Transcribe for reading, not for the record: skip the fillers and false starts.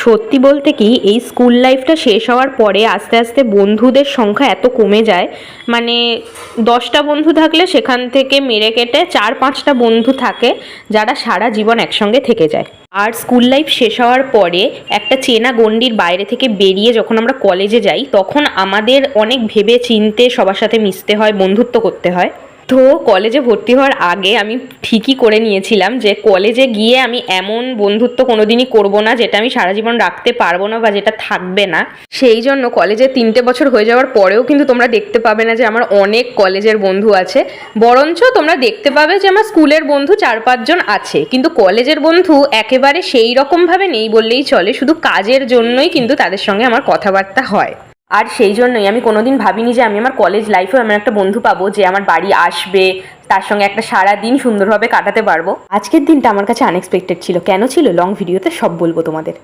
সত্যি বলতে কি এই স্কুল লাইফটা শেষ হওয়ার পরে আস্তে আস্তে বন্ধুদের সংখ্যা এত কমে যায়, মানে 10টা বন্ধু থাকলে সেখান থেকে মেরে কেটে 4-5টা বন্ধু থাকে যারা সারা জীবন একসঙ্গে থেকে যায়। আর স্কুল লাইফ শেষ হওয়ার পরে একটা চেনা গণ্ডির বাইরে থেকে বেরিয়ে যখন আমরা কলেজে যাই তখন আমাদের অনেক ভেবে চিন্তে সবার সাথে মিশতে হয়, বন্ধুত্ব করতে হয়। তো কলেজে ভর্তি হওয়ার আগে আমি ঠিকই করে নিয়েছিলাম যে কলেজে গিয়ে আমি এমন বন্ধুত্ব কোনোদিনই করব না যেটা আমি সারা জীবন রাখতে পারবো না বা যেটা থাকবে না। সেই জন্য কলেজে 3টে বছর হয়ে যাওয়ার পরেও কিন্তু তোমরা দেখতে পাবে না যে আমার অনেক কলেজের বন্ধু আছে, বরঞ্চ তোমরা দেখতে পাবে যে আমার স্কুলের বন্ধু 4-5 জন আছে, কিন্তু কলেজের বন্ধু একেবারে সেই রকমভাবে নেই বললেই চলে। শুধু কাজের জন্যই কিন্তু তাদের সঙ্গে আমার কথাবার্তা হয়। আর সেই জন্যই আমি কোনোদিন ভাবিনি যে আমি আমার কলেজ লাইফেও এমন একটা বন্ধু পাবো যে আমার বাড়ি আসবে, তার সঙ্গে একটা সারা দিন সুন্দরভাবে কাটাতে পারবো। আজকের দিনটা আমার কাছে আনএক্সপেক্টেড ছিল। কেন ছিল লং ভিডিওতে সব বলবো তোমাদের।